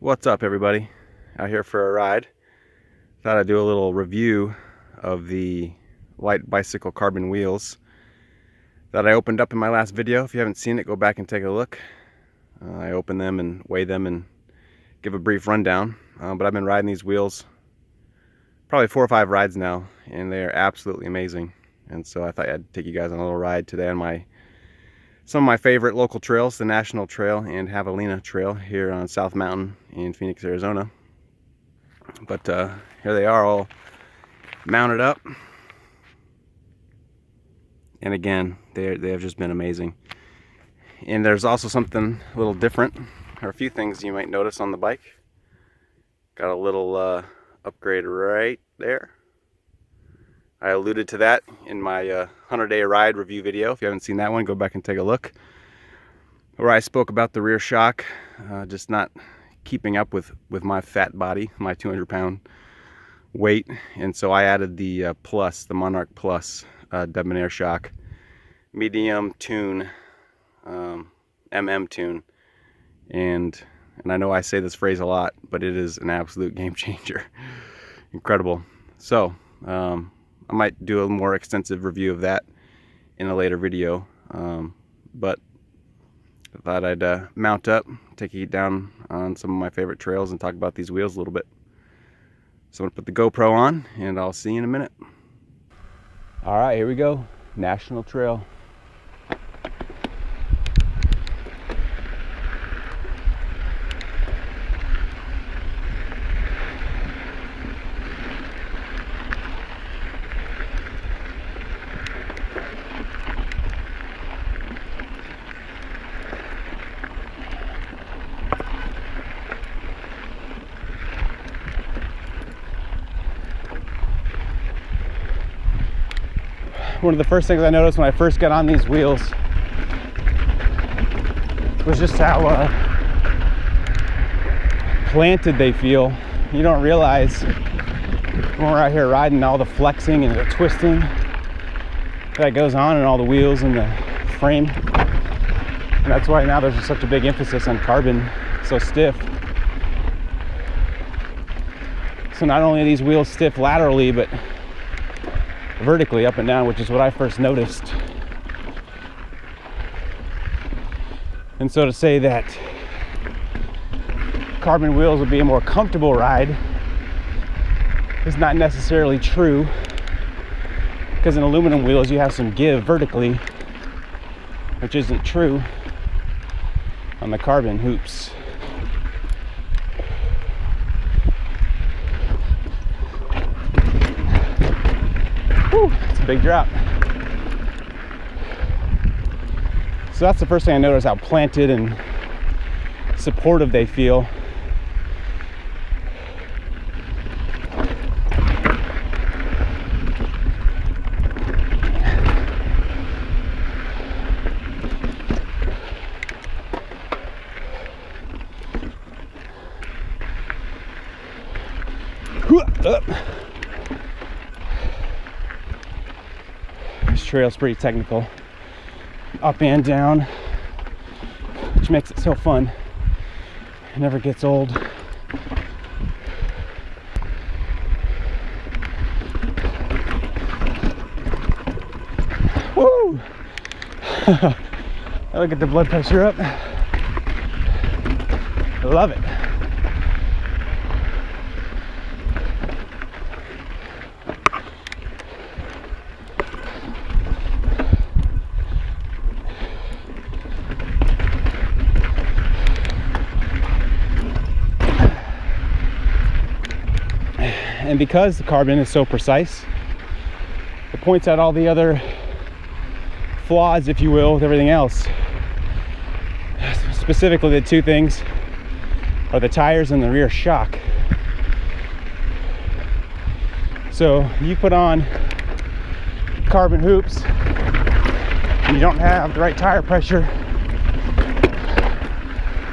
What's up, everybody? Out here for a ride. Thought I'd do a little review of the light bicycle carbon wheels that I opened up in my last video. If you haven't seen it, go back and take a look. I opened them and weigh them and give a brief rundown. But I've been riding these wheels probably 4 or 5 rides now, and they are absolutely amazing. And so I thought I'd take you guys on a little ride today on some of my favorite local trails, the National Trail and Javelina Trail here on South Mountain in Phoenix, Arizona. But here they are, all mounted up. And again, they have just been amazing. And there's also something a little different, or a few things you might notice on the bike. Got a little upgrade right there. I alluded to that in my 100-day ride review video. If you haven't seen that one, go back and take a look, where I spoke about the rear shock just not keeping up with my fat body, my 200-pound weight. And so I added the Plus, the Monarch Plus debonair shock, medium tune, MM tune. And I know I say this phrase a lot, but it is an absolute game changer. Incredible. So I might do a more extensive review of that in a later video, but I thought I'd mount up, take you down on some of my favorite trails and talk about these wheels a little bit. So I'm gonna put the GoPro on and I'll see you in a minute. All right, here we go. National Trail. One of the first things I noticed when I first got on these wheels was just how planted they feel. You don't realize when we're out here riding all the flexing and the twisting that goes on in all the wheels and the frame. And that's why now there's just such a big emphasis on carbon, so stiff. So not only are these wheels stiff laterally, but vertically up and down, which is what I first noticed. And so to say that carbon wheels would be a more comfortable ride is not necessarily true, because in aluminum wheels you have some give vertically, which isn't true on the carbon hoops. It's a big drop. So that's the first thing I noticed, how planted and supportive they feel. Up. This trail's pretty technical, up and down, which makes it so fun. It never gets old. Woo! Look at the blood pressure up. I love it. And because the carbon is so precise, it points out all the other flaws, if you will, with everything else. Specifically, the two things are the tires and the rear shock. So you put on carbon hoops and you don't have the right tire pressure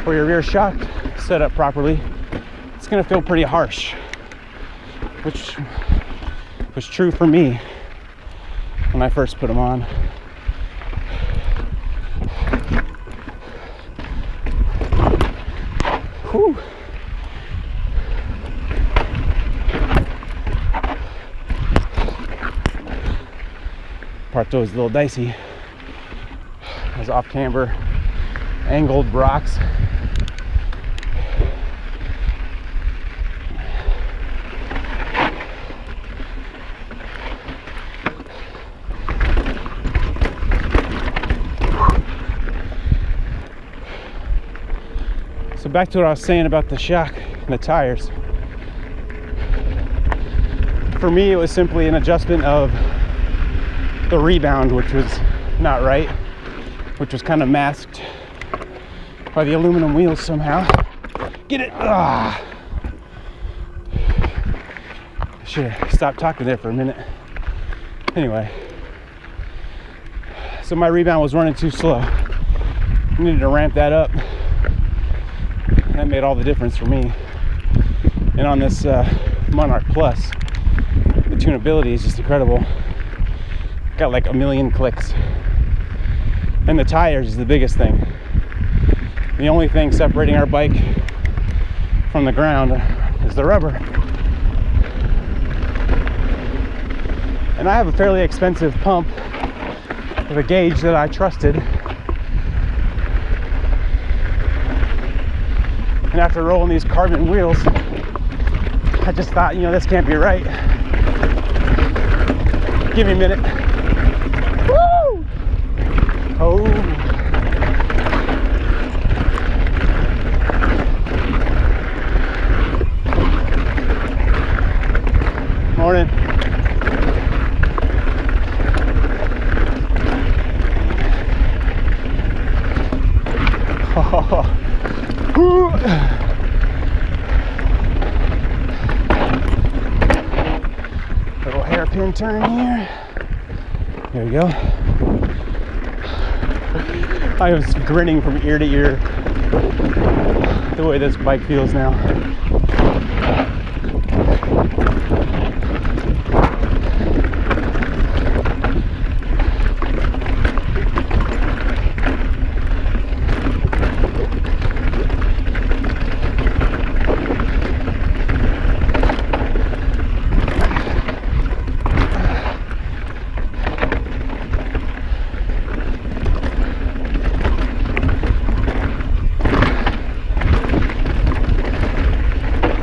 or your rear shock set up properly, it's going to feel pretty harsh, which was true for me when I first put them on. Whew. it's always a little dicey. Those off camber angled rocks. So back to what I was saying about the shock and the tires. For me, it was simply an adjustment of the rebound, which was not right, which was kind of masked by the aluminum wheels somehow. Get it! Ah! Should have stopped talking there for a minute. Anyway, so my rebound was running too slow. I needed to ramp that up. And that made all the difference for me. And on this Monarch Plus, the tunability is just incredible. Got like 1 million clicks. And the tires is the biggest thing. The only thing separating our bike from the ground is the rubber. And I have a fairly expensive pump with a gauge that I trusted. And after rolling these carbon wheels, I just thought, you know, this can't be right. Give me a minute. Woo! Oh. Morning. Oh. Little hairpin turn here. There we go. I was grinning from ear to ear the way this bike feels now.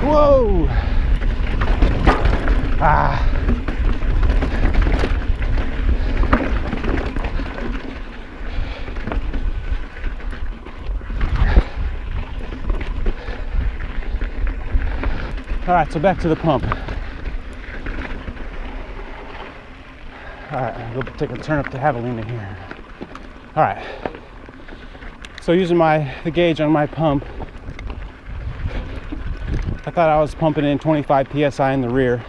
Whoa! Ah. All right, so back to the pump. All right, we'll take a turn up to Javelina here. All right. So using the gauge on my pump, I thought I was pumping in 25 psi in the rear,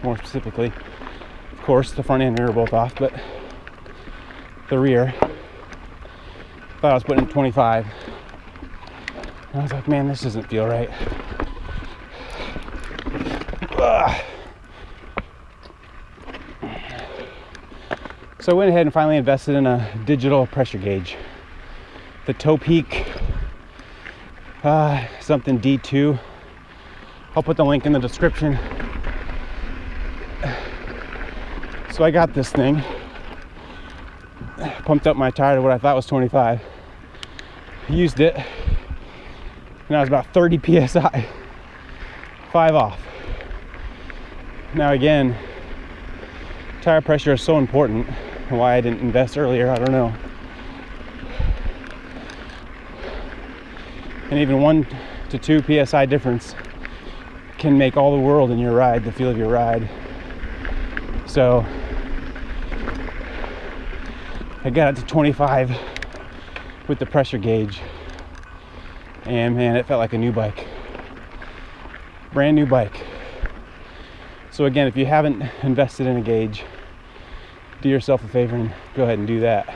more specifically. Of course, the front and rear are both off, but the rear, I thought I was putting in 25. And I was like, man, this doesn't feel right. Ugh. So I went ahead and finally invested in a digital pressure gauge. The Topeak something D2. I'll put the link in the description. So I got this thing, pumped up my tire to what I thought was 25, used it, and I was about 30 psi, 5 off. Now again, tire pressure is so important. Why I didn't invest earlier, I don't know. And even 1 to 2 psi difference can make all the world in your ride, the feel of your ride. So I got it to 25 with the pressure gauge, and man, it felt like a new bike, brand new bike. So again, if you haven't invested in a gauge, do yourself a favor and go ahead and do that.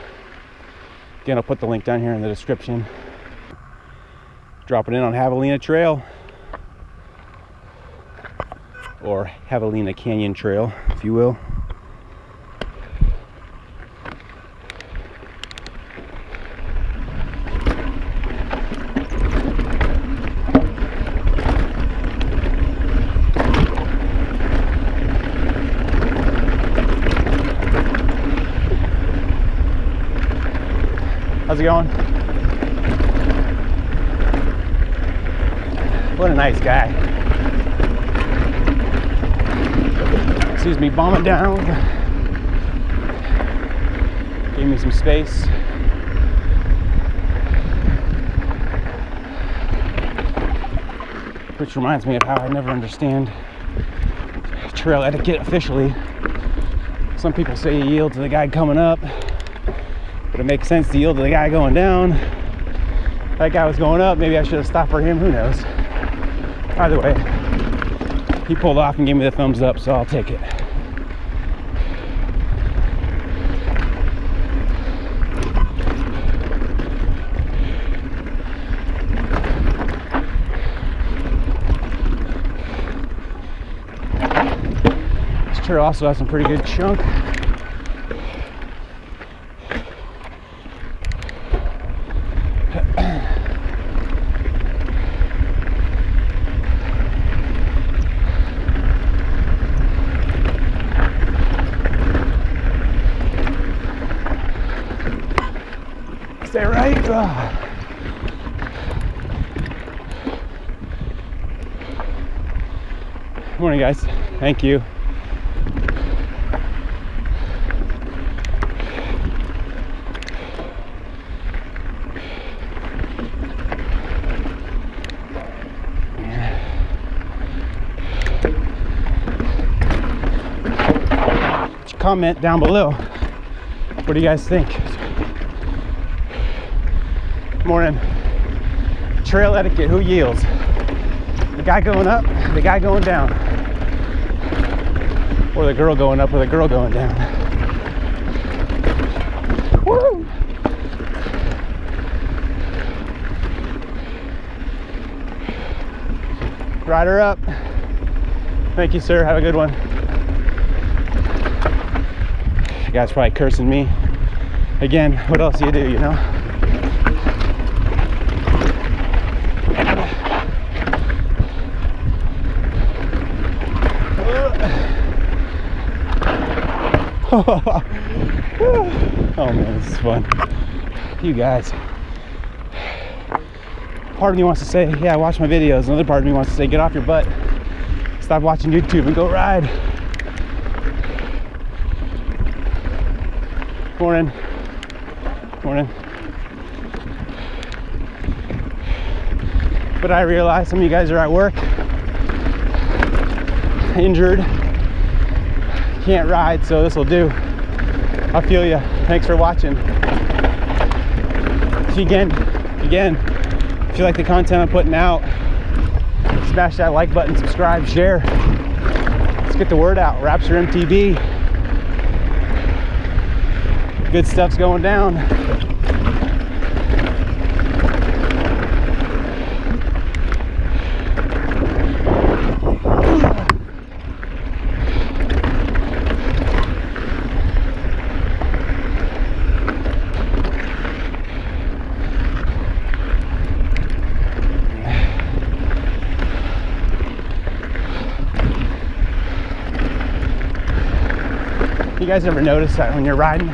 Again, I'll put the link down here in the description. Drop it in on Javelina Trail, or Javelina Canyon Trail, if you will. it going? What a nice guy. Sees me bombing down. Gave me some space. Which reminds me of how I never understand trail etiquette officially. Some people say you yield to the guy coming up, but it makes sense to yield to the guy going down. That guy was going up, maybe I should have stopped for him, who knows. Either way, he pulled off and gave me the thumbs up, so I'll take it. This trail also has some pretty good chunk. Stay right. Good morning, guys. Thank you. Comment down below. What do you guys think? Morning. Trail etiquette, who yields? The guy going up, the guy going down, or the girl going up, or the girl going down? Woo! Rider up. Thank you, sir. Have a good one. You guys probably cursing me. Again, what else do you do, you know? Oh man, this is fun. You guys. Part of me wants to say, yeah, watch my videos. Another part of me wants to say, get off your butt. Stop watching YouTube and go ride. Morning. Morning. But I realize some of you guys are at work, injured, can't ride, so this will do. I feel you. Thanks for watching. If you like the content I'm putting out, smash that like button, subscribe, share. Let's get the word out. Rapture MTB. Good stuff's going down. You guys ever notice that when you're riding,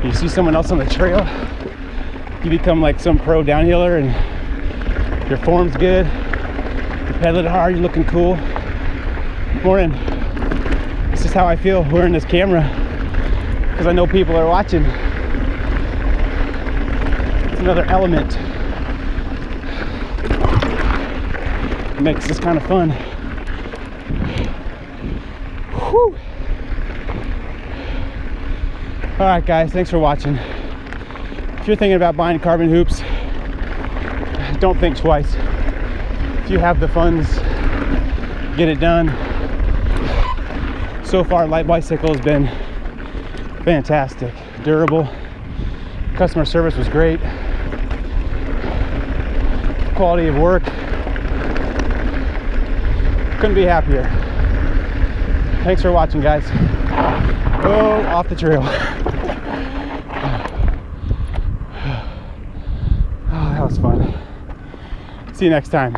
you see someone else on the trail, you become like some pro downhiller and your form's good, you're pedaling hard, you're looking cool. Morning. This is how I feel wearing this camera, because I know people are watching. It's another element. It makes this kind of fun. Whew. All right, guys, thanks for watching. If you're thinking about buying carbon hoops, don't think twice. If you have the funds, get it done. So far, Light Bicycle has been fantastic, durable. Customer service was great. Quality of work, couldn't be happier. Thanks for watching, guys. Oh, off the trail. Oh, that was fun. See you next time.